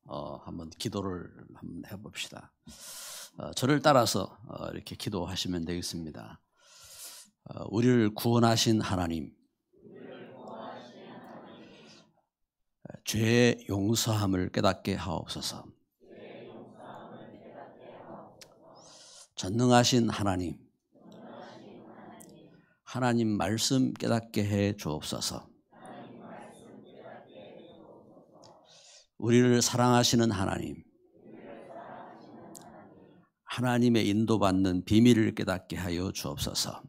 한번 기도를 한번 해봅시다. 저를 따라서 이렇게 기도하시면 되겠습니다. 우리를 구원하신 하나님, 죄의 용서함을 깨닫게 하옵소서. 전능하신 하나님, 하나님 말씀 깨닫게 해 주옵소서. 우리를 사랑하시는 하나님, 하나님의 인도받는 비밀을 깨닫게 하여 주옵소서.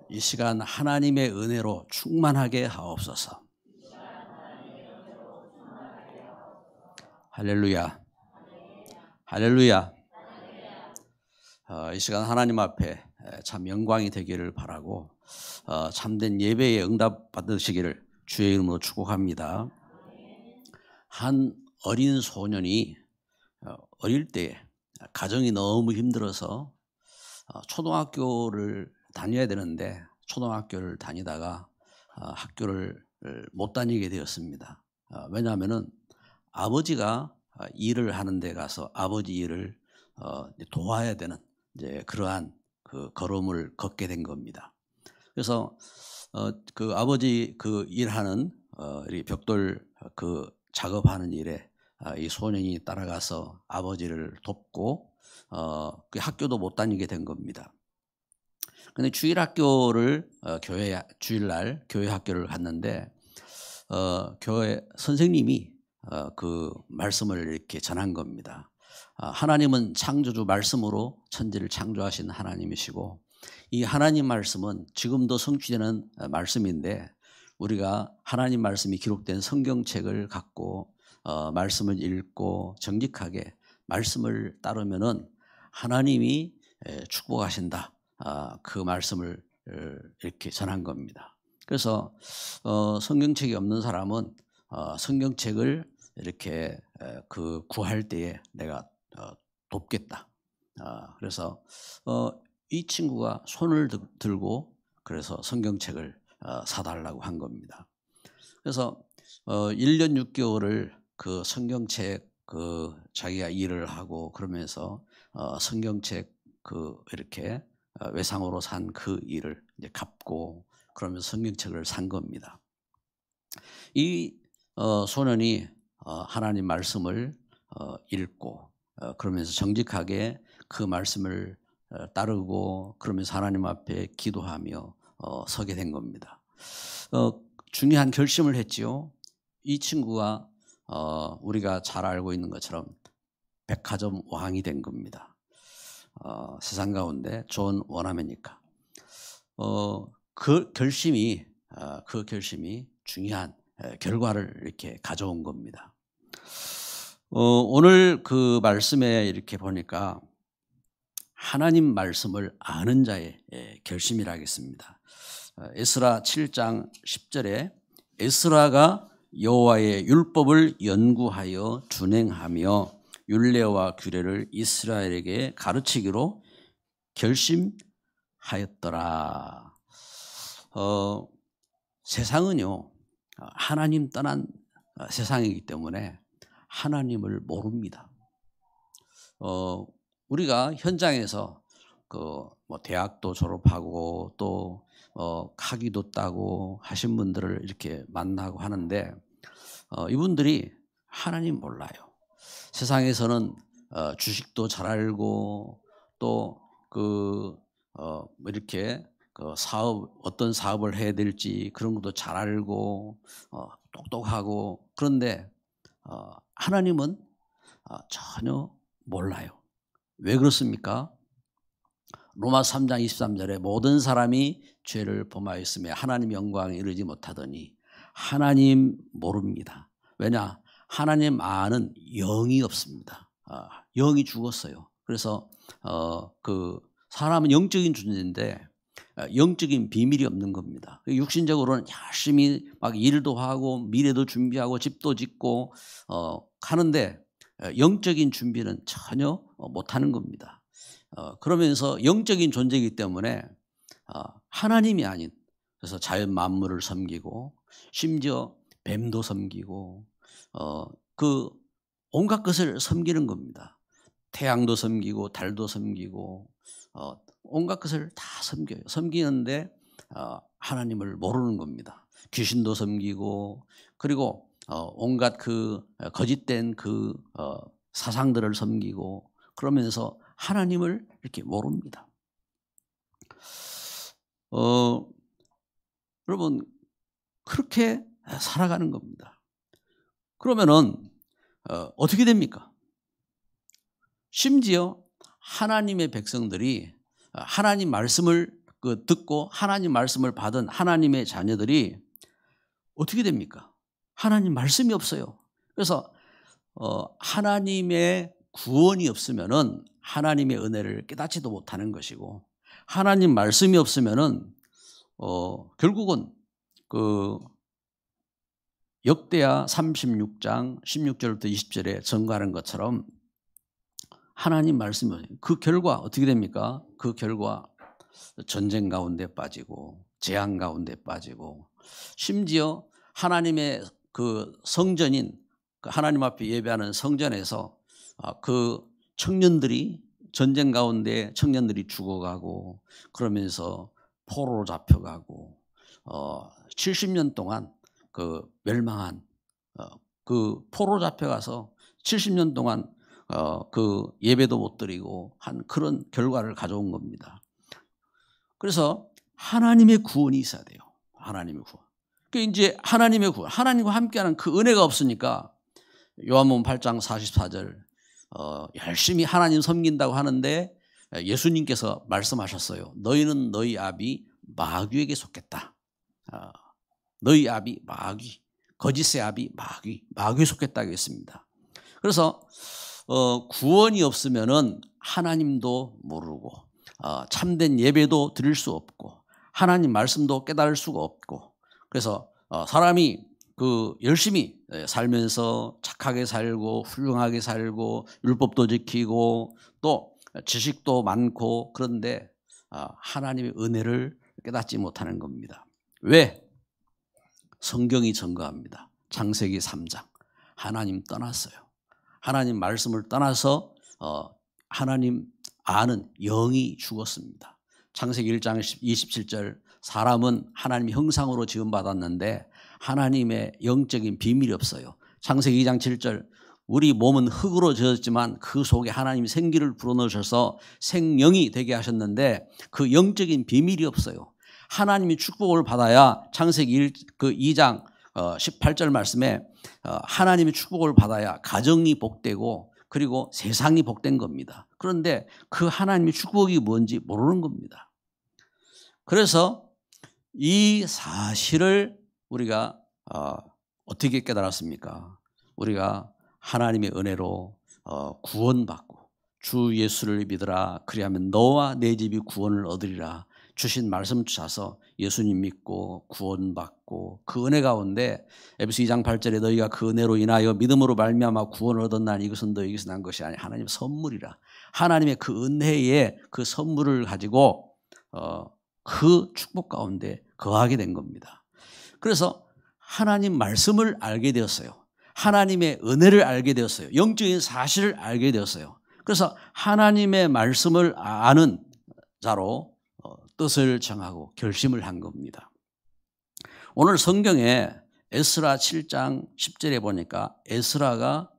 이 시간 하나님의 은혜로 충만하게 하옵소서. 할렐루야, 할렐루야. 이 시간 하나님 앞에 참 영광이 되기를 바라고 참된 예배에 응답 받으시기를 주의 이름으로 축복합니다. 한 어린 소년이 어릴 때 가정이 너무 힘들어서 초등학교를 다녀야 되는데 초등학교를 다니다가 학교를 못 다니게 되었습니다. 왜냐하면은 아버지가 일을 하는 데 가서 아버지 일을 도와야 되는 이제 그러한 그 걸음을 걷게 된 겁니다. 그래서 그 아버지 그 일하는 이 벽돌 그 작업하는 일에 이 소년이 따라가서 아버지를 돕고 그 학교도 못 다니게 된 겁니다. 근데 주일 학교를 주일날 교회 학교를 갔는데 교회 선생님이 그 말씀을 이렇게 전한 겁니다. 하나님은 창조주 말씀으로 천지를 창조하신 하나님이시고 이 하나님 말씀은 지금도 성취되는 말씀인데 우리가 하나님 말씀이 기록된 성경책을 갖고 말씀을 읽고 정직하게 말씀을 따르면은 하나님이 축복하신다. 그 말씀을 이렇게 전한 겁니다. 그래서 성경책이 없는 사람은 성경책을 이렇게 그 구할 때에 내가 돕겠다. 그래서 이 친구가 손을 들고 그래서 성경책을 사달라고 한 겁니다. 그래서 1년 6개월을 그 성경책 그 자기가 일을 하고 그러면서 성경책 그 이렇게 외상으로 산 그 일을 이제 갚고 그러면서 성경책을 산 겁니다. 이 소년이 하나님 말씀을 읽고 그러면서 정직하게 그 말씀을 따르고 그러면서 하나님 앞에 기도하며 서게 된 겁니다. 중요한 결심을 했지요. 이 친구가 우리가 잘 알고 있는 것처럼 백화점 왕이 된 겁니다. 세상 가운데 좋은 원하매니까 그 결심이 중요한 결과를 이렇게 가져온 겁니다. 오늘 그 말씀에 이렇게 보니까 하나님 말씀을 아는 자의 결심이라 하겠습니다. 에스라 7장 10절에 에스라가 여호와의 율법을 연구하여 준행하며 율례와 규례를 이스라엘에게 가르치기로 결심하였더라. 세상은요 하나님 떠난 세상이기 때문에 하나님을 모릅니다. 우리가 현장에서 뭐 대학도 졸업하고 또 학위도 따고 하신 분들을 이렇게 만나고 하는데 이분들이 하나님 몰라요. 세상에서는 주식도 잘 알고 또 이렇게 그 어떤 사업을 해야 될지 그런 것도 잘 알고 똑똑하고 그런데 하나님은 전혀 몰라요. 왜 그렇습니까? 로마 3장 23절에 모든 사람이 죄를 범하였으며 하나님 영광에 이르지 못하더니 하나님 모릅니다. 왜냐? 하나님 아는 영이 없습니다. 영이 죽었어요. 그래서 그 사람은 영적인 존재인데 영적인 비밀이 없는 겁니다. 육신적으로는 열심히 막 일도 하고 미래도 준비하고 집도 짓고 하는데 영적인 준비는 전혀 못하는 겁니다. 그러면서 영적인 존재이기 때문에 하나님이 아닌 그래서 자연 만물을 섬기고 심지어 뱀도 섬기고 그 온갖 것을 섬기는 겁니다. 태양도 섬기고 달도 섬기고 온갖 것을 다 섬겨요. 섬기는데 하나님을 모르는 겁니다. 귀신도 섬기고 그리고 온갖 그 거짓된 그 사상들을 섬기고 그러면서 하나님을 이렇게 모릅니다. 여러분 그렇게 살아가는 겁니다. 그러면은 어떻게 됩니까? 심지어 하나님의 백성들이 하나님 말씀을 듣고 하나님 말씀을 받은 하나님의 자녀들이 어떻게 됩니까? 하나님 말씀이 없어요. 그래서 하나님의 구원이 없으면은 하나님의 은혜를 깨닫지도 못하는 것이고 하나님 말씀이 없으면은 결국은 그 역대하 36장 16절부터 20절에 증거하는 것처럼 하나님 말씀이 그 결과 어떻게 됩니까? 그 결과 전쟁 가운데 빠지고 재앙 가운데 빠지고 심지어 하나님의 그 성전인 하나님 앞에 예배하는 성전에서 그 청년들이 전쟁 가운데 청년들이 죽어가고 그러면서 포로로 잡혀가고 70년 동안 그 멸망한 그 포로 잡혀가서 70년 동안 그 예배도 못 드리고 한 그런 결과를 가져온 겁니다. 그래서 하나님의 구원이 있어야 돼요. 하나님의 구원. 그 이제 하나님의 구원, 하나님과 함께하는 그 은혜가 없으니까 요한복음 8장 44절 열심히 하나님 섬긴다고 하는데 예수님께서 말씀하셨어요. 너희는 너희 아비 마귀에게 속했다. 너희 아비 마귀, 거짓의 아비 마귀에 속했다고 했습니다. 그래서 구원이 없으면은 하나님도 모르고 참된 예배도 드릴 수 없고 하나님 말씀도 깨달을 수가 없고 그래서 사람이 그 열심히 살면서 착하게 살고 훌륭하게 살고 율법도 지키고 또 지식도 많고 그런데 하나님의 은혜를 깨닫지 못하는 겁니다. 왜? 성경이 증거합니다. 창세기 3장 하나님 떠났어요. 하나님 말씀을 떠나서 하나님 아는 영이 죽었습니다. 창세기 1장 27절 사람은 하나님의 형상으로 지음받았는데 하나님의 영적인 비밀이 없어요. 창세기 2장 7절 우리 몸은 흙으로 지었지만 그 속에 하나님이 생기를 불어넣으셔서 생명이 되게 하셨는데 그 영적인 비밀이 없어요. 하나님이 축복을 받아야 창세기 2장 18절 말씀에 하나님의 축복을 받아야 가정이 복되고 그리고 세상이 복된 겁니다. 그런데 그 하나님의 축복이 뭔지 모르는 겁니다. 그래서 이 사실을 우리가 어떻게 깨달았습니까? 우리가 하나님의 은혜로 구원받고 주 예수를 믿으라 그리하면 너와 내 집이 구원을 얻으리라 주신 말씀 주셔서 예수님 믿고 구원받고 그 은혜 가운데 에베소 2장 8절에 너희가 그 은혜로 인하여 믿음으로 말미암아 구원을 얻었나니 이것은 너희에게서 난 것이 아니 하나님의 선물이라. 하나님의 그 은혜의 그 선물을 가지고 그 축복 가운데 거하게 된 겁니다. 그래서 하나님 말씀을 알게 되었어요. 하나님의 은혜를 알게 되었어요. 영적인 사실을 알게 되었어요. 그래서 하나님의 말씀을 아는 자로 뜻을 정하고 결심을 한 겁니다. 오늘 성경에 에스라 7장 10절에 보니까 에스라가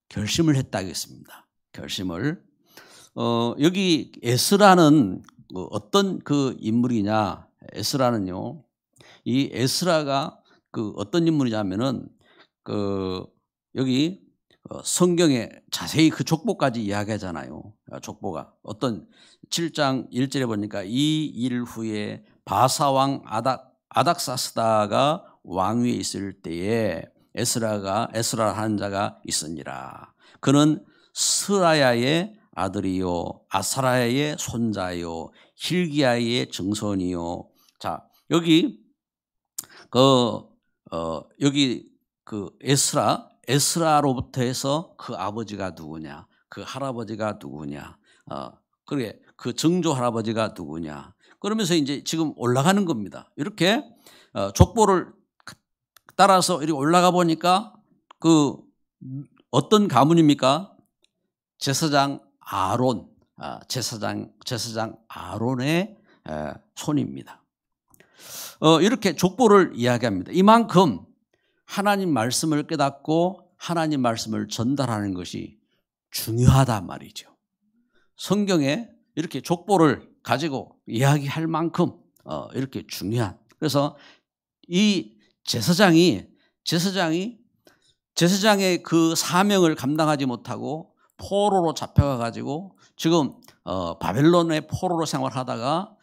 결심을 했다고 했습니다. 결심을. 여기 에스라는 어떤 그 인물이냐? 에스라는요. 이 에스라가 그 어떤 인물이냐면은 여기 성경에 자세히 그 족보까지 이야기하잖아요. 족보가 어떤 7장 1절에 보니까 이 일 후에 바사왕 아닥사스다가 왕위에 있을 때에 에스라 하는 자가 있으니라. 그는 스라야의 아들이요 아사라야의 손자요 힐기야의 증손이요. 자 여기 여기 그 에스라로부터 해서 그 아버지가 누구냐, 그 할아버지가 누구냐, 그래 그 증조 할아버지가 누구냐. 그러면서 이제 지금 올라가는 겁니다. 이렇게 족보를 따라서 이렇게 올라가 보니까 그 어떤 가문입니까? 제사장 아론, 제사장 아론의 손입니다. 이렇게 족보를 이야기합니다. 이만큼 하나님 말씀을 깨닫고 하나님 말씀을 전달하는 것이 중요하단 말이죠. 성경에 이렇게 족보를 가지고 이야기할 만큼 이렇게 중요한. 그래서 이 제사장의 그 사명을 감당하지 못하고 포로로 잡혀가 가지고 지금 바벨론의 포로로 생활하다가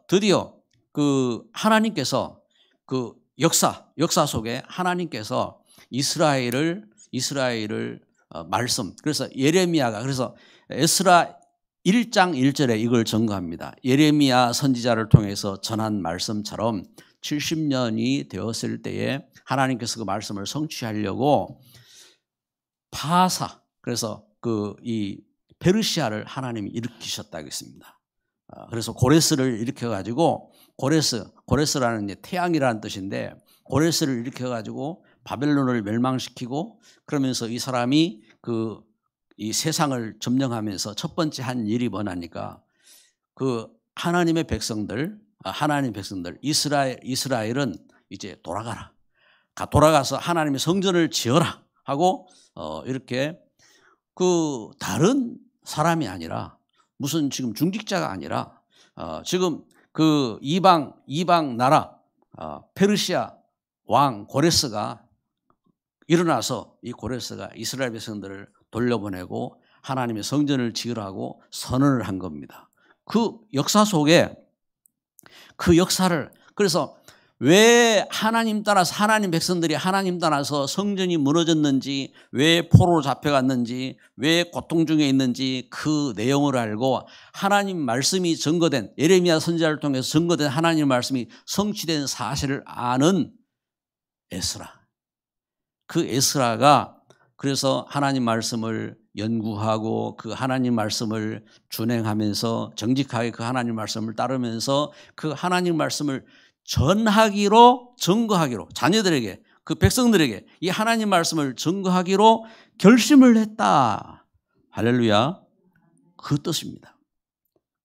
드디어 그 하나님께서 그 역사 속에 하나님께서 이스라엘을 말씀, 그래서 예레미야가, 그래서 에스라 1장 1절에 이걸 증거합니다. 예레미야 선지자를 통해서 전한 말씀처럼 70년이 되었을 때에 하나님께서 그 말씀을 성취하려고 파사, 그래서 이 페르시아를 하나님이 일으키셨다고 했습니다. 그래서 고레스를 일으켜가지고 고레스라는 이제 태양이라는 뜻인데 고레스를 일으켜가지고 바벨론을 멸망시키고 그러면서 이 사람이 이 세상을 점령하면서 첫 번째 한 일이 뭐냐니까 그 하나님의 백성들 이스라엘은 이제 돌아가서 하나님의 성전을 지어라 하고 이렇게 그 다른 사람이 아니라 무슨 지금 중직자가 아니라 지금 그 이방 나라 페르시아 왕 고레스가 일어나서 이 고레스가 이스라엘 백성들을 돌려보내고 하나님의 성전을 지으라고 선언을 한 겁니다. 그 역사 속에 그 역사를, 그래서 왜 하나님 백성들이 하나님 따라서 성전이 무너졌는지, 왜 포로로 잡혀갔는지, 왜 고통 중에 있는지 그 내용을 알고 하나님 말씀이 증거된, 예레미야 선지자를 통해서 증거된 하나님 말씀이 성취된 사실을 아는 에스라. 그 에스라가 그래서 하나님 말씀을 연구하고 그 하나님 말씀을 준행하면서 정직하게 그 하나님 말씀을 따르면서 그 하나님 말씀을 증거하기로 자녀들에게, 그 백성들에게 이 하나님 말씀을 증거하기로 결심을 했다. 할렐루야. 그 뜻입니다.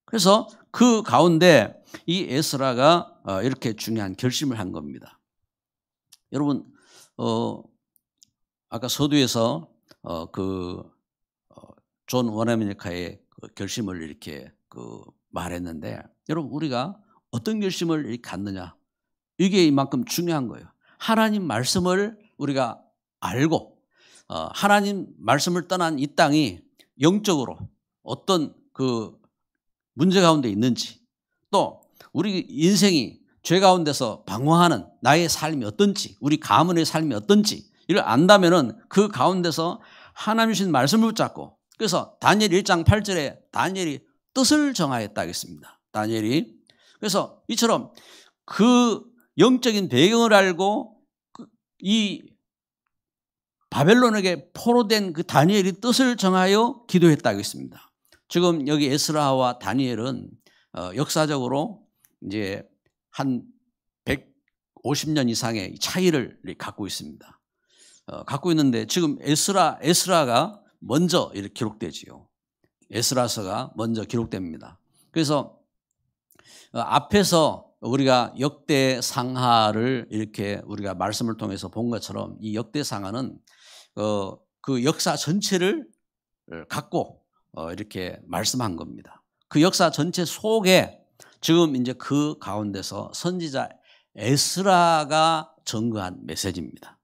그래서 그 가운데 이 에스라가 이렇게 중요한 결심을 한 겁니다. 여러분 아까 서두에서 존 원어메니카의 결심을 이렇게 말했는데, 여러분 우리가 어떤 결심을 이렇게 갖느냐, 이게 이만큼 중요한 거예요. 하나님 말씀을 우리가 알고 하나님 말씀을 떠난 이 땅이 영적으로 어떤 그 문제 가운데 있는지, 또 우리 인생이 죄 가운데서 방황하는 나의 삶이 어떤지, 우리 가문의 삶이 어떤지 이걸 안다면은 그 가운데서 하나님 주신 말씀을 붙잡고, 그래서 다니엘 1장 8절에 다니엘이 뜻을 정하였다 하겠습니다. 다니엘이. 그래서 이처럼 그 영적인 배경을 알고 이 바벨론에게 포로된 그 다니엘이 뜻을 정하여 기도했다 하겠습니다. 지금 여기 에스라와 다니엘은 역사적으로 이제 한 150년 이상의 차이를 갖고 있습니다. 갖고 있는데 지금 에스라가 먼저 이렇게 기록되지요. 에스라서가 먼저 기록됩니다. 그래서 앞에서 우리가 역대상하를 이렇게 우리가 말씀을 통해서 본 것처럼 이 역대상하는 그 역사 전체를 갖고 이렇게 말씀한 겁니다. 그 역사 전체 속에 지금 이제 그 가운데서 선지자 에스라가 전거한 메시지입니다.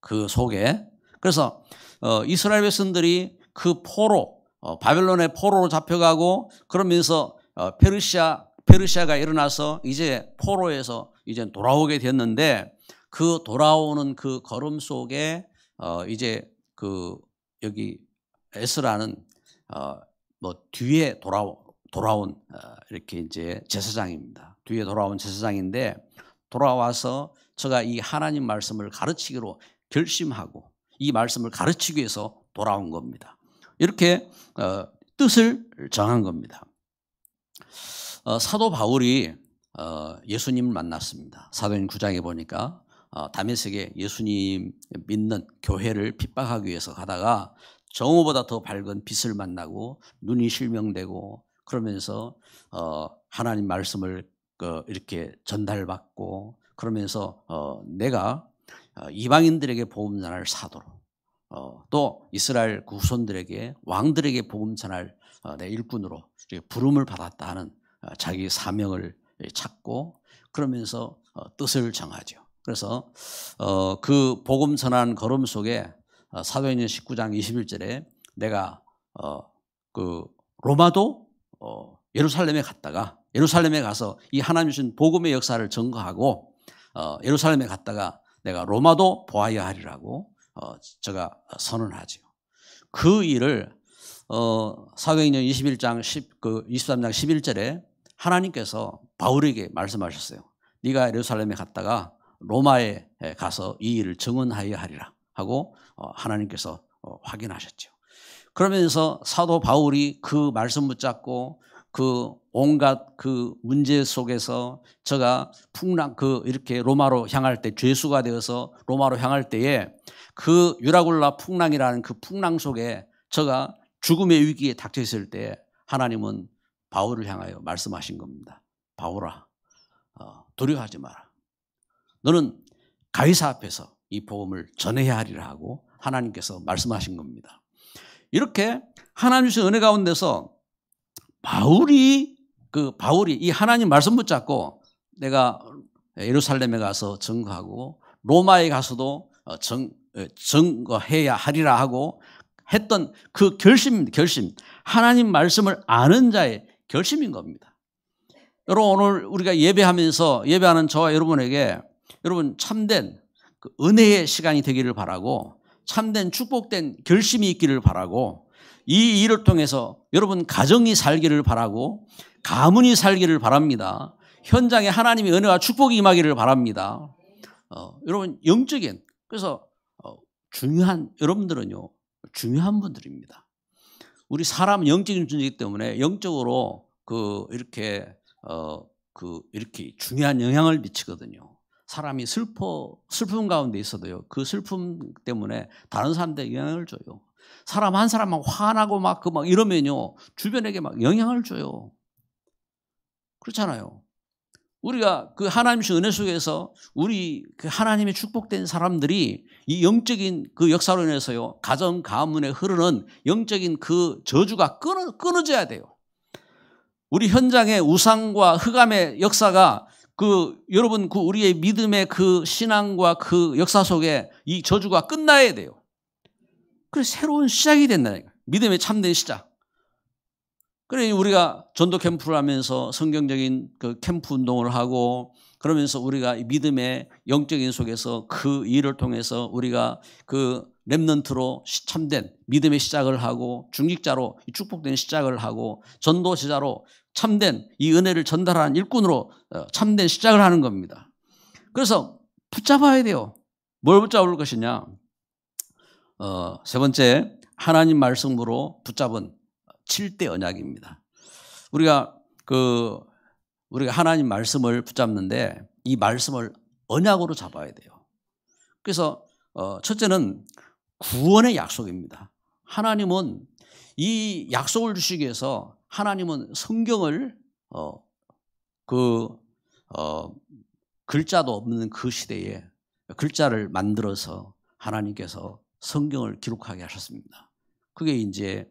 그 속에. 그래서 이스라엘 백성들이 그 바벨론의 포로로 잡혀가고 그러면서 페르시아가 일어나서 이제 포로에서 이제 돌아오게 됐는데, 그 돌아오는 그 걸음 속에 이제 여기 에스라는 뒤에 돌아온 이렇게 이제 제사장입니다. 뒤에 돌아온 제사장인데, 돌아와서 제가 이 하나님 말씀을 가르치기로 결심하고 이 말씀을 가르치기 위해서 돌아온 겁니다. 이렇게 뜻을 정한 겁니다. 사도 바울이 예수님을 만났습니다. 사도행 9장에 보니까 다메섹에 예수님 믿는 교회를 핍박하기 위해서 가다가 정오보다 더 밝은 빛을 만나고 눈이 실명되고 그러면서 하나님 말씀을 이렇게 전달받고 그러면서 내가 이방인들에게 복음 전할 사도로 또 이스라엘 후손들에게 왕들에게 복음 전할 내 일꾼으로 부름을 받았다 하는 자기 사명을 찾고 그러면서 뜻을 정하죠. 그래서 그 복음 전하는 걸음 속에 사도행전 19장 21절에 내가 그 로마도 예루살렘에 갔다가 예루살렘에 가서 이 하나님 주신 복음의 역사를 증거하고 예루살렘에 갔다가 내가 로마도 보아야 하리라고 제가 선언하죠. 그 일을 사도행전 23장 11절에 하나님께서 바울에게 말씀하셨어요. 네가 예루살렘에 갔다가 로마에 가서 이 일을 증언하여야 하리라 하고 하나님께서 확인하셨죠. 그러면서 사도 바울이 그 말씀 붙잡고 그 온갖 그 문제 속에서 저가 이렇게 로마로 향할 때 죄수가 되어서 로마로 향할 때에 그 유라굴라 풍랑이라는 그 풍랑 속에 저가 죽음의 위기에 닥쳐 있을 때 하나님은 바울을 향하여 말씀하신 겁니다. 바울아, 두려워하지 마라. 너는 가이사 앞에서 이 복음을 전해야 하리라 하고 하나님께서 말씀하신 겁니다. 이렇게 하나님 주신 은혜 가운데서 바울이 이 하나님 말씀 붙잡고 내가 예루살렘에 가서 증거하고 로마에 가서도 증거해야 하리라 하고 했던 그 결심. 하나님 말씀을 아는 자의 결심인 겁니다. 여러분 오늘 우리가 예배하는 저와 여러분에게 여러분 참된 그 은혜의 시간이 되기를 바라고 참된 축복된 결심이 있기를 바라고 이 일을 통해서 여러분 가정이 살기를 바라고 가문이 살기를 바랍니다. 현장에 하나님의 은혜와 축복이 임하기를 바랍니다. 여러분 영적인 그래서 여러분들은요 중요한 분들입니다. 우리 사람은 영적인 존재이기 때문에 영적으로 이렇게 중요한 영향을 미치거든요. 사람이 슬픔 가운데 있어도요 그 슬픔 때문에 다른 사람들에게 영향을 줘요. 사람 한 사람만 화나고 막 이러면요 주변에게 막 영향을 줘요. 그렇잖아요. 우리가 그 하나님 주신 은혜 속에서 우리 그 하나님의 축복된 사람들이 이 영적인 그 역사로 인해서요 가정 가문에 흐르는 영적인 그 저주가 끊어져야 돼요. 우리 현장의 우상과 흑암의 역사가 여러분 우리의 믿음의 그 신앙과 그 역사 속에 이 저주가 끝나야 돼요. 그래서 새로운 시작이 된다니까. 믿음의 참된 시작. 그래 우리가 전도 캠프를 하면서 성경적인 그 캠프 운동을 하고 그러면서 우리가 믿음의 영적인 속에서 그 일을 통해서 우리가 그 렘넌트로 참된 믿음의 시작을 하고 중직자로 축복된 시작을 하고 전도제자로 참된 이 은혜를 전달하는 일꾼으로 참된 시작을 하는 겁니다. 그래서 붙잡아야 돼요. 뭘 붙잡을 것이냐? 세 번째 하나님 말씀으로 붙잡은 7대 언약입니다. 우리가 하나님 말씀을 붙잡는데 이 말씀을 언약으로 잡아야 돼요. 그래서 첫째는 구원의 약속입니다. 하나님은 이 약속을 주시기 위해서 하나님은 성경을 글자도 없는 그 시대에 글자를 만들어서 하나님께서 성경을 기록하게 하셨습니다. 그게 이제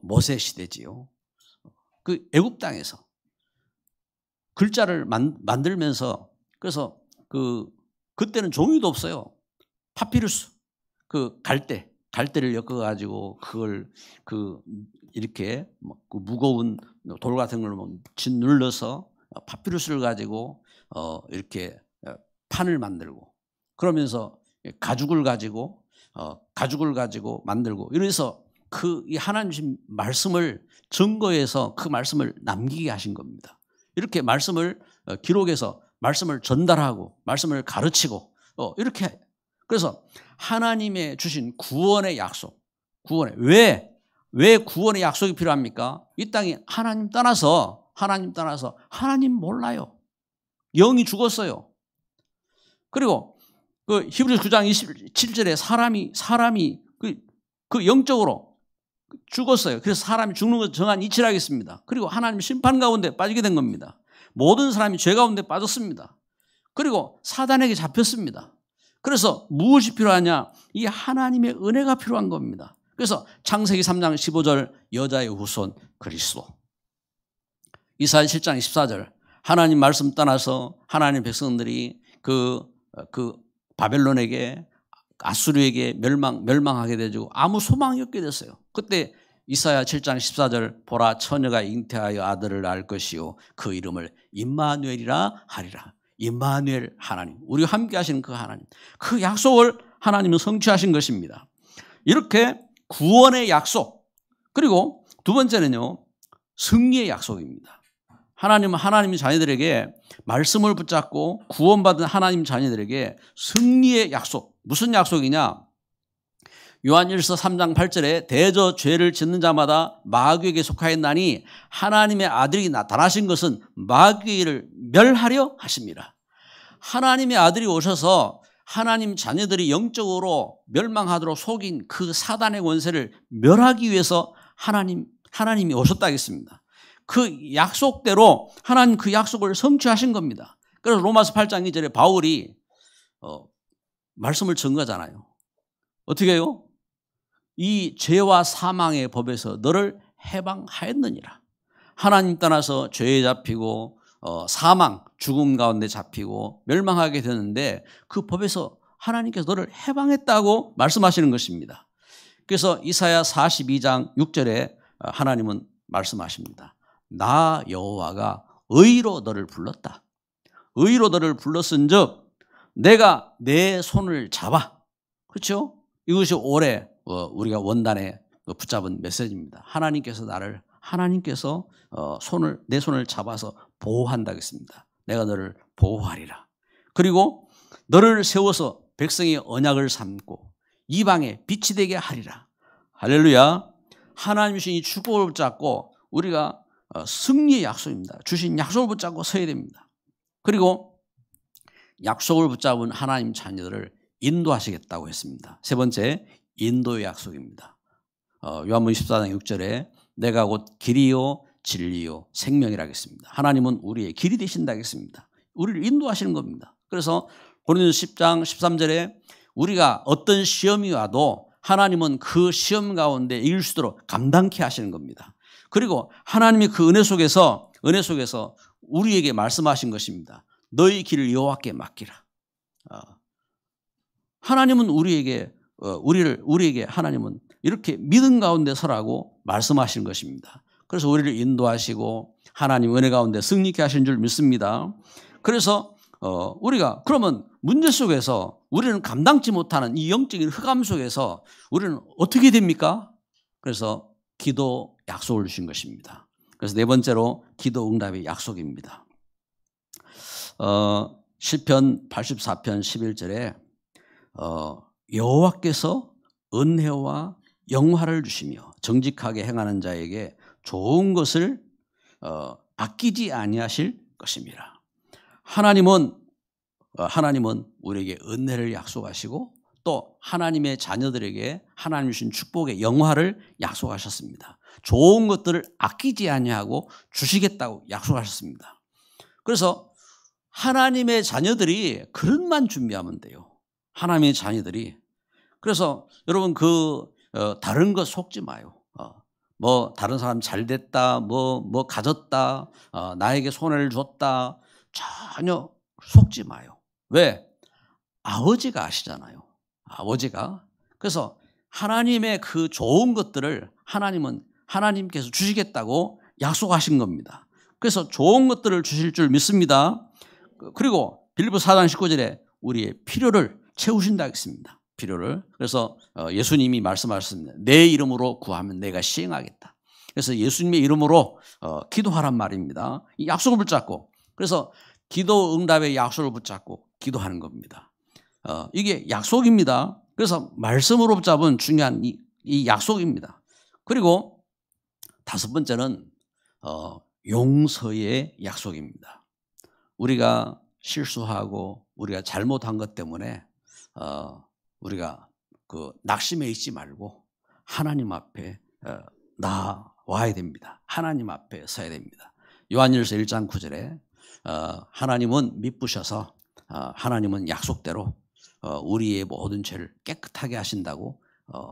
모세 시대지요. 그 애굽 땅에서 글자를 만들면서 그래서 그때는 종이도 없어요. 파피루스 갈대를 엮어가지고 그걸 이렇게 그 무거운 돌 같은 걸 짓눌러서 파피루스를 가지고 이렇게 판을 만들고 그러면서 가죽을 가지고 만들고 이래서 이 하나님 주신 말씀을 증거해서 그 말씀을 남기게 하신 겁니다. 이렇게 말씀을 기록해서 말씀을 전달하고 말씀을 가르치고 이렇게 그래서 하나님의 주신 구원의 약속 왜 구원의 약속이 필요합니까? 이 땅이 하나님 떠나서 하나님 몰라요. 영이 죽었어요. 그리고 그 히브리서 9장 27절에 사람이 그 영적으로 죽었어요. 그래서 사람이 죽는 것을 정한 이치를 하겠습니다. 그리고 하나님 심판 가운데 빠지게 된 겁니다. 모든 사람이 죄 가운데 빠졌습니다. 그리고 사단에게 잡혔습니다. 그래서 무엇이 필요하냐? 이 하나님의 은혜가 필요한 겁니다. 그래서 창세기 3장 15절 여자의 후손 그리스도, 이사야 7장 24절 하나님 말씀 떠나서 하나님 백성들이 그 바벨론에게 아수르에게 멸망하게 되고 아무 소망이 없게 됐어요. 그때 이사야 7장 14절 보라 처녀가 잉태하여 아들을 낳을 것이요 그 이름을 임마누엘이라 하리라. 임마누엘 하나님, 우리와 함께 하시는 그 하나님, 그 약속을 하나님은 성취하신 것입니다. 이렇게 구원의 약속, 그리고 두 번째는요 승리의 약속입니다. 하나님은 하나님의 자녀들에게 말씀을 붙잡고 구원받은 하나님 자녀들에게 승리의 약속. 무슨 약속이냐? 요한일서 3장 8절에 대저 죄를 짓는 자마다 마귀에게 속하였나니 하나님의 아들이 나타나신 것은 마귀를 멸하려 하십니다. 하나님의 아들이 오셔서 하나님 자녀들이 영적으로 멸망하도록 속인 그 사단의 권세를 멸하기 위해서 하나님이 오셨다 하겠습니다. 그 약속대로 하나님 그 약속을 성취하신 겁니다. 그래서 로마서 8장 2절에 바울이 말씀을 전가잖아요. 어떻게 해요? 이 죄와 사망의 법에서 너를 해방하였느니라. 하나님 떠나서 죄에 잡히고 사망, 죽음 가운데 잡히고 멸망하게 되는데 그 법에서 하나님께서 너를 해방했다고 말씀하시는 것입니다. 그래서 이사야 42장 6절에 하나님은 말씀하십니다. 나 여호와가 의로 너를 불렀다. 의로 너를 불렀은즉 내가 내 손을 잡아. 그렇죠? 이것이 올해 우리가 원단에 붙잡은 메시지입니다. 하나님께서 내 손을 잡아서 보호한다겠습니다. 내가 너를 보호하리라. 그리고 너를 세워서 백성의 언약을 삼고 이방의 빛이 되게 하리라. 할렐루야. 하나님이 주신 이 축복을 붙잡고 우리가 승리의 약속입니다. 주신 약속을 붙잡고 서야 됩니다. 그리고 약속을 붙잡은 하나님 자녀들을 인도하시겠다고 했습니다. 세 번째, 인도의 약속입니다. 요한복음 14장 6절에 내가 곧 길이요 진리요 생명이라 하겠습니다. 하나님은 우리의 길이 되신다 하겠습니다. 우리를 인도하시는 겁니다. 그래서 고린도서 10장 13절에 우리가 어떤 시험이 와도 하나님은 그 시험 가운데 이길 수 있도록 감당케 하시는 겁니다. 그리고 하나님이 그 은혜 속에서 우리에게 말씀하신 것입니다. 너희 길을 여호와께 맡기라. 하나님은 우리에게 하나님은 이렇게 믿음 가운데 서라고 말씀하시는 것입니다. 그래서 우리를 인도하시고 하나님 은혜 가운데 승리케 하신 줄 믿습니다. 그래서 우리가 그러면 문제 속에서 우리는 감당치 못하는 이 영적인 흑암 속에서 우리는 어떻게 됩니까? 그래서 기도 약속을 주신 것입니다. 그래서 네 번째로 기도 응답의 약속입니다. 시편 84편 11절에 여호와께서 은혜와 영화를 주시며 정직하게 행하는 자에게 좋은 것을 아끼지 아니하실 것입니다. 하나님은 우리에게 은혜를 약속하시고 또 하나님의 자녀들에게 하나님 주신 축복의 영화를 약속하셨습니다. 좋은 것들을 아끼지 아니하고 주시겠다고 약속하셨습니다. 그래서 하나님의 자녀들이 그릇만 준비하면 돼요. 하나님의 자녀들이. 그래서 여러분 다른 것 속지 마요. 뭐 다른 사람 잘 됐다, 뭐 가졌다, 나에게 손해를 줬다, 전혀 속지 마요. 왜? 아버지가 아시잖아요. 아버지가. 그래서 하나님의 그 좋은 것들을 하나님께서 주시겠다고 약속하신 겁니다. 그래서 좋은 것들을 주실 줄 믿습니다. 그리고 빌립보서 4장 19절에 우리의 필요를 채우신다 했습니다. 필요를. 그래서 예수님이 말씀하셨습니다. 내 이름으로 구하면 내가 시행하겠다. 그래서 예수님의 이름으로 기도하란 말입니다. 이 약속을 붙잡고, 그래서 기도 응답의 약속을 붙잡고 기도하는 겁니다. 이게 약속입니다. 그래서 말씀으로 붙잡은 중요한 이 약속입니다. 그리고 다섯 번째는 용서의 약속입니다. 우리가 실수하고 우리가 잘못한 것 때문에 우리가 그 낙심해 있지 말고 하나님 앞에 나와야 됩니다. 하나님 앞에 서야 됩니다. 요한일서 1장 9절에 하나님은 미쁘셔서 하나님은 약속대로 우리의 모든 죄를 깨끗하게 하신다고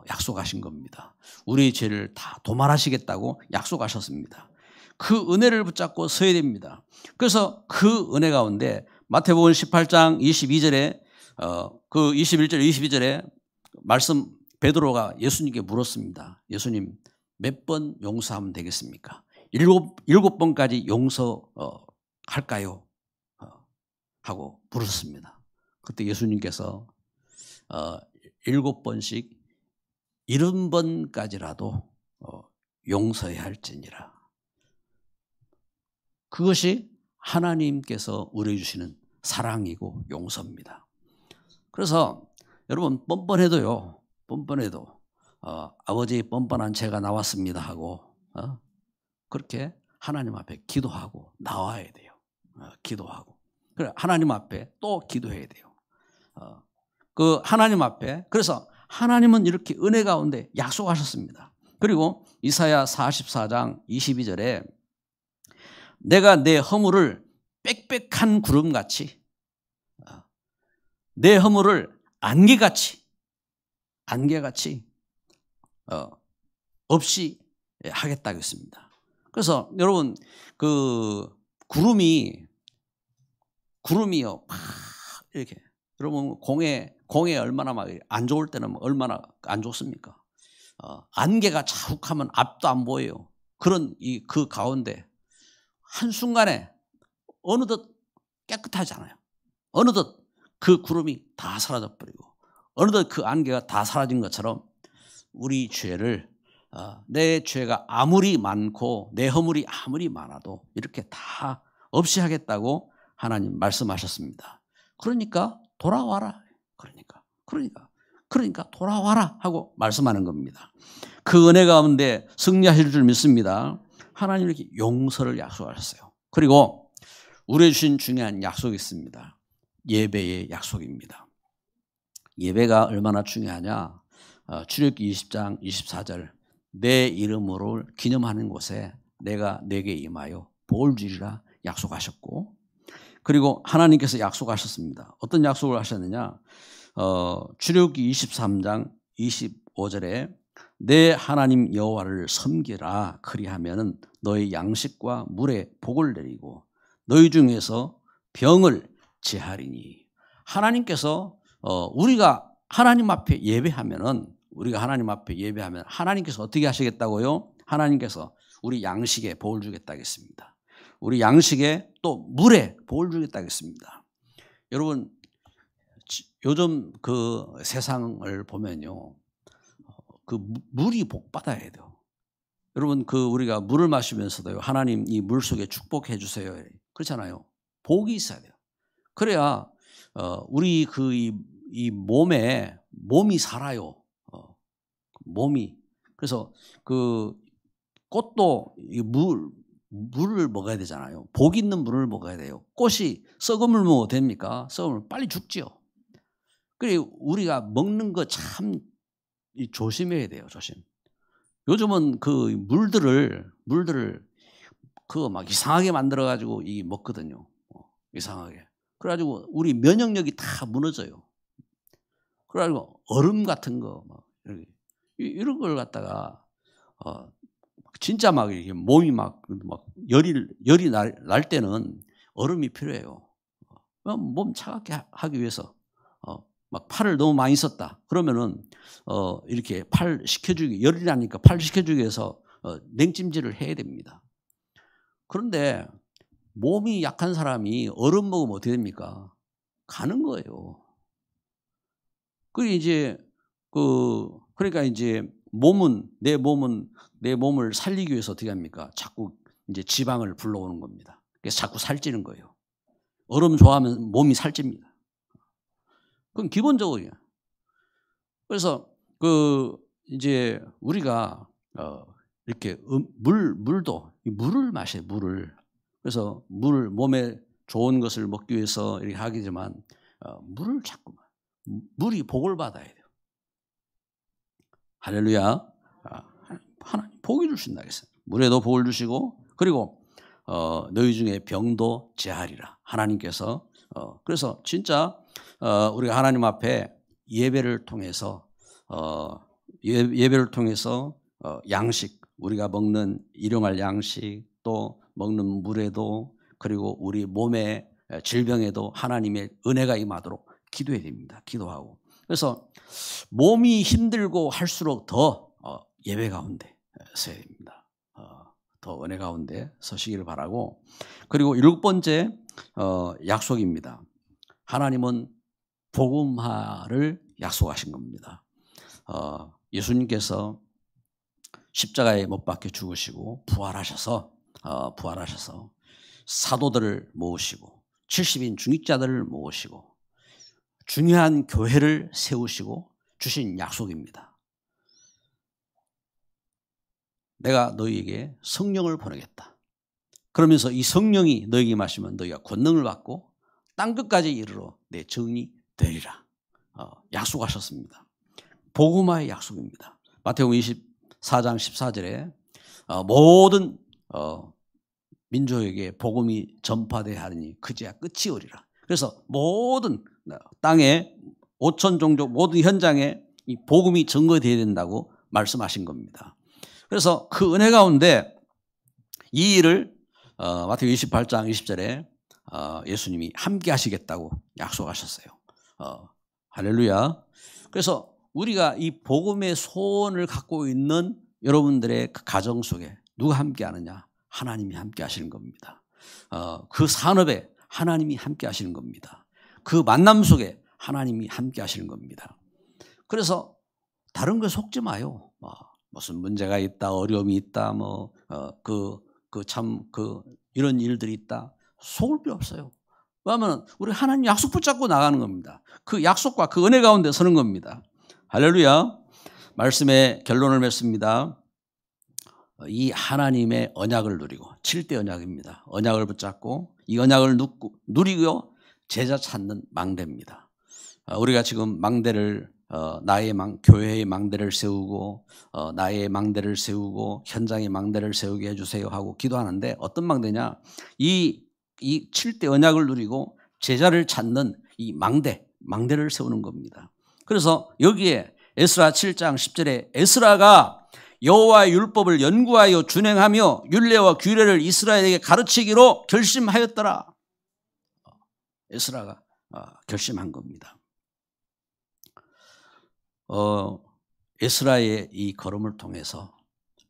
약속하신 겁니다. 우리의 죄를 다 도말하시겠다고 약속하셨습니다. 그 은혜를 붙잡고 서야 됩니다. 그래서 그 은혜 가운데 마태복음 18장 22절에 그 21절 22절에 말씀 베드로가 예수님께 물었습니다. 예수님 몇 번 용서하면 되겠습니까? 일곱 번까지 용서할까요? 하고 물었습니다. 그때 예수님께서 7번씩 70번까지라도 용서해야 할지니라. 그것이 하나님께서 우리에게 주시는 사랑이고 용서입니다. 그래서 여러분 뻔뻔해도요. 뻔뻔해도 아버지 뻔뻔한 죄가 나왔습니다 하고 그렇게 하나님 앞에 기도하고 나와야 돼요. 기도하고. 그래 하나님 앞에 또 기도해야 돼요. 그 하나님 앞에 그래서 하나님은 이렇게 은혜 가운데 약속하셨습니다. 그리고 이사야 44장 22절에 내가 내 허물을 빽빽한 구름같이 내 허물을 안개같이 없이 하겠다고 했습니다. 그래서 여러분 그 구름이요 막 이렇게 여러분 공에 얼마나 막 안 좋을 때는 얼마나 안 좋습니까? 안개가 자욱하면 앞도 안 보여요. 그런 그 가운데 한순간에 어느덧 깨끗하잖아요. 어느덧 그 구름이 다 사라져 버리고 어느덧 그 안개가 다 사라진 것처럼 우리 죄를 내 죄가 아무리 많고 내 허물이 아무리 많아도 이렇게 다 없이 하겠다고 하나님 말씀하셨습니다. 그러니까 돌아와라. 그러니까 돌아와라 하고 말씀하는 겁니다. 그 은혜 가운데 승리하실 줄 믿습니다. 하나님 이렇게 용서를 약속하셨어요. 그리고 우리에게 주신 중요한 약속이 있습니다. 예배의 약속입니다. 예배가 얼마나 중요하냐. 출애굽기 20장 24절 내 이름으로 기념하는 곳에 내가 내게 임하여 볼 주리라 약속하셨고 그리고 하나님께서 약속하셨습니다. 어떤 약속을 하셨느냐. 출애굽기 23장 25절에 내 하나님 여호와를 섬기라 그리하면은 너의 양식과 물에 복을 내리고 너희 중에서 병을 제하리니. 하나님께서 우리가 하나님 앞에 예배하면은 하나님께서 어떻게 하시겠다고요? 하나님께서 우리 양식에 복을 주겠다고 했습니다. 우리 양식에 또 물에 복을 주겠다고 했습니다. 여러분 요즘 그 세상을 보면요. 그 물이 복 받아야 돼요. 여러분 그 우리가 물을 마시면서도요. 하나님 이 물 속에 축복해 주세요. 그렇잖아요. 복이 있어야 돼요. 그래야 우리 그 이 몸이 살아요. 몸이. 그래서 그 꽃도 이 물을 먹어야 되잖아요. 복 있는 물을 먹어야 돼요. 꽃이 썩은 물 먹어도 됩니까? 썩으면 빨리 죽지요. 그래 우리가 먹는 거 참 조심해야 돼요. 조심. 요즘은 그 물들을 그거 막 이상하게 만들어 가지고 이 먹거든요. 이상하게. 그래가지고 우리 면역력이 다 무너져요. 그래가지고 얼음 같은 거 막 이런 걸 갖다가 진짜 막 이렇게 몸이 막 열이 날 때는 얼음이 필요해요. 몸 차갑게 하기 위해서 막 팔을 너무 많이 썼다. 그러면은 이렇게 팔 식혀주기 열이 나니까 팔 식혀주기 위해서 냉찜질을 해야 됩니다. 그런데 몸이 약한 사람이 얼음 먹으면 어떻게 됩니까? 가는 거예요. 그러니까 이제 내 몸을 살리기 위해서 어떻게 합니까? 자꾸 이제 지방을 불러오는 겁니다. 그래서 자꾸 살찌는 거예요. 얼음 좋아하면 몸이 살찝니다. 그건 기본적으로요. 그래서 이제 우리가 이렇게 물을 마셔요. 물을. 그래서 몸에 좋은 것을 먹기 위해서 이렇게 하기지만 물을 자꾸만 물이 복을 받아야 돼요. 할렐루야. 하나님 복이 주신다 했어요. 물에도 복을 주시고 그리고 너희 중에 병도 제하리라. 하나님께서 그래서 진짜 우리가 하나님 앞에 예배를 통해서 예배를 통해서 양식 우리가 먹는 일용할 양식 또 먹는 물에도 그리고 우리 몸의 질병에도 하나님의 은혜가 임하도록 기도해야 됩니다. 기도하고 그래서 몸이 힘들고 할수록 더 예배 가운데 서야 됩니다. 더 은혜 가운데 서시기를 바라고 그리고 7번째 약속입니다. 하나님은 복음화를 약속하신 겁니다. 예수님께서 십자가에 못 박혀 죽으시고 부활하셔서 사도들을 모으시고 70인 중직자들을 모으시고 중요한 교회를 세우시고 주신 약속입니다. 내가 너희에게 성령을 보내겠다. 그러면서 이 성령이 너희에게 마시면 너희가 권능을 받고 땅끝까지 이르러 내 증인이 되리라. 약속하셨습니다. 복음화의 약속입니다. 마태복음 24장 14절에 모든 민족에게 복음이 전파되어야 하니 그제야 끝이 오리라. 그래서 모든 땅에 5천 종족 모든 현장에 이 복음이 증거되어야 된다고 말씀하신 겁니다. 그래서 그 은혜 가운데 이 일을 마태복음 28장 20절에 예수님이 함께 하시겠다고 약속하셨어요. 할렐루야. 그래서 우리가 이 복음의 소원을 갖고 있는 여러분들의 그 가정 속에 누가 함께 하느냐? 하나님이 함께 하시는 겁니다. 그 산업에 하나님이 함께 하시는 겁니다. 그 만남 속에 하나님이 함께 하시는 겁니다. 그래서 다른 거 속지 마요. 무슨 문제가 있다, 어려움이 있다, 이런 일들이 있다. 속을 필요 없어요. 왜냐하면 우리 하나님 약속 붙잡고 나가는 겁니다. 그 약속과 그 은혜 가운데 서는 겁니다. 할렐루야. 말씀의 결론을 맺습니다. 이 하나님의 언약을 누리고 7대 언약입니다. 언약을 붙잡고 이 언약을 누리고 제자 찾는 망대입니다. 우리가 지금 망대를 교회의 망대를 세우고 나의 망대를 세우고 현장의 망대를 세우게 해주세요 하고 기도하는데 어떤 망대냐? 이 7대 언약을 누리고 제자를 찾는 이 망대를 세우는 겁니다. 그래서 여기에 에스라 7장 10절에 에스라가 여호와의 율법을 연구하여 준행하며 율례와 규례를 이스라엘에게 가르치기로 결심하였더라. 에스라가 결심한 겁니다. 에스라의 이 걸음을 통해서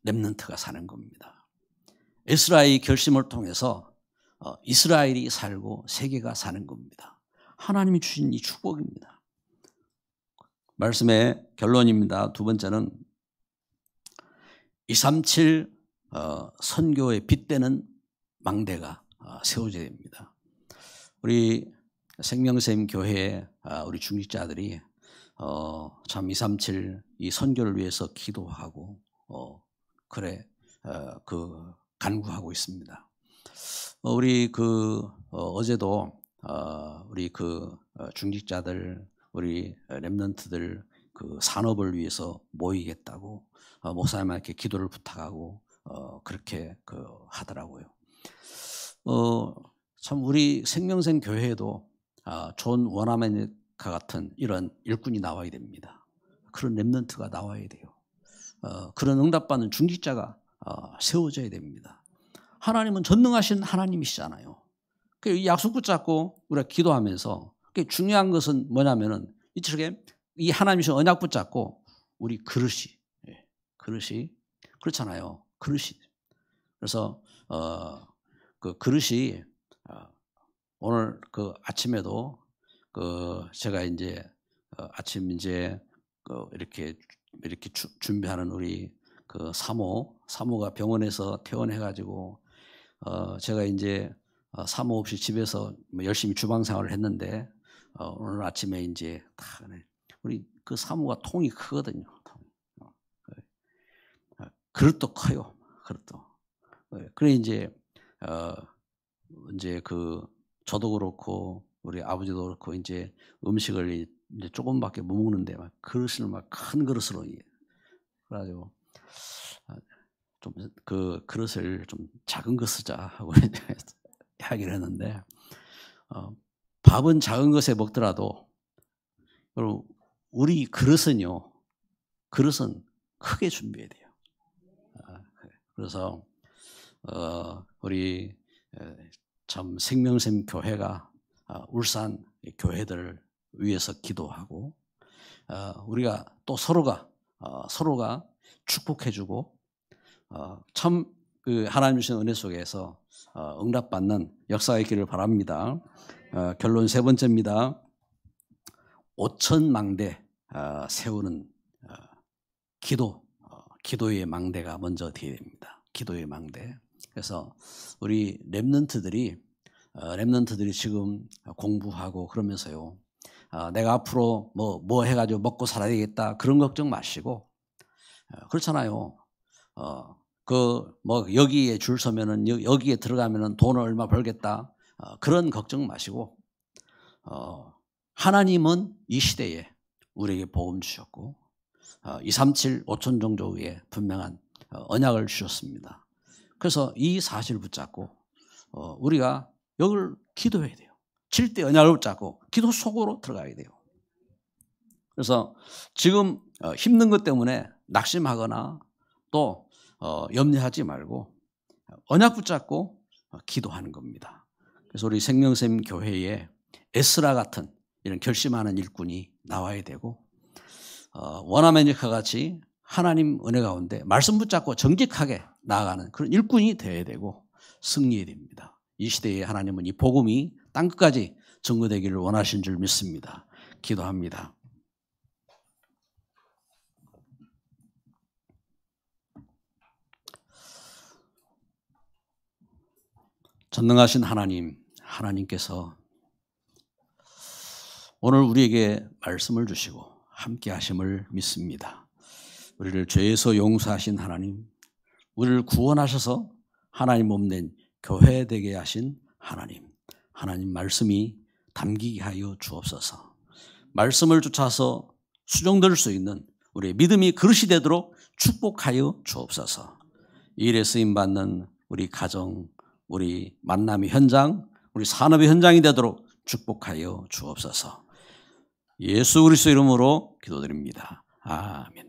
렘넌트가 사는 겁니다. 에스라의 결심을 통해서 이스라엘이 살고 세계가 사는 겁니다. 하나님이 주신 이 축복입니다. 말씀의 결론입니다. 두 번째는 237 선교의 빗대는 망대가 세워져야 됩니다. 우리 생명샘 교회 우리 중직자들이 참 237 이 선교를 위해서 기도하고 간구하고 있습니다. 우리 어제도 우리 중직자들 우리 렘넌트들 그 산업을 위해서 모이겠다고 목사님한테 기도를 부탁하고 그렇게 하더라고요. 참 우리 생명샘 교회에도 존 원아메니카 같은 이런 일꾼이 나와야 됩니다. 그런 렘넌트가 나와야 돼요. 그런 응답받는 중직자가 세워져야 됩니다. 하나님은 전능하신 하나님이시잖아요. 이 약속 붙잡고 우리가 기도하면서 중요한 것은 뭐냐면은 이처럼 이 하나님이신 언약 붙잡고 우리 그릇이 그렇잖아요. 그릇이. 그래서 그 그릇이 오늘 아침에도 제가 이제 아침 이제 이렇게 준비하는 우리 사모가 병원에서 퇴원해가지고 제가 이제 사모 없이 집에서 열심히 주방 생활을 했는데 오늘 아침에 이제 우리 사모가 통이 크거든요. 그릇도 커요. 그릇도. 그래 이제 저도 그렇고 우리 아버지도 그렇고 이제 음식을 이제 조금밖에 못 먹는데 막 그릇을 막 큰 그릇으로 그래가지고 좀 그 그릇을 좀 작은 거 쓰자 하고 이야기를 했는데 밥은 작은 것에 먹더라도 우리 그릇은요, 그릇은 크게 준비해야 돼요. 그래서 우리 참 생명샘 교회가 울산 교회들을 위해서 기도하고 우리가 또 서로가 축복해주고 참 그 하나님 주신 은혜 속에서 응답받는 역사가 있기를 바랍니다. 결론 세 번째입니다. 5천 망대 세우는 기도의 망대가 먼저 되어야 됩니다. 기도의 망대. 그래서 우리 렘넌트들이 지금 공부하고 그러면서요. 내가 앞으로 뭐 해가지고 먹고 살아야 되겠다 그런 걱정 마시고 그렇잖아요. 여기에 줄 서면은 여기에 들어가면은 돈을 얼마 벌겠다 그런 걱정 마시고 하나님은 이 시대에 우리에게 복음 주셨고 237 5천 종족에 분명한 언약을 주셨습니다. 그래서 이 사실을 붙잡고 우리가 여기를 기도해야 돼요. 7대 언약을 붙잡고 기도 속으로 들어가야 돼요. 그래서 지금 힘든 것 때문에 낙심하거나 또 염려하지 말고 언약 붙잡고 기도하는 겁니다. 그래서 우리 생명샘 교회에 에스라 같은 이런 결심하는 일꾼이 나와야 되고 원아메니카 같이 하나님 은혜 가운데 말씀 붙잡고 정직하게 나아가는 그런 일꾼이 되어야 되고 승리해야 됩니다. 이 시대에 하나님은 이 복음이 땅끝까지 전거되기를 원하신 줄 믿습니다. 기도합니다. 전능하신 하나님께서 오늘 우리에게 말씀을 주시고 함께 하심을 믿습니다. 우리를 죄에서 용서하신 하나님, 우리를 구원하셔서 하나님 몸된 교회 되게 하신 하나님 말씀이 담기게 하여 주옵소서. 말씀을 쫓아서 수종될 수 있는 우리의 믿음이 그릇이 되도록 축복하여 주옵소서. 이 일에 쓰임받는 우리 가정, 우리 만남의 현장, 우리 산업의 현장이 되도록 축복하여 주옵소서. 예수 그리스도 이름으로 기도드립니다. 아멘.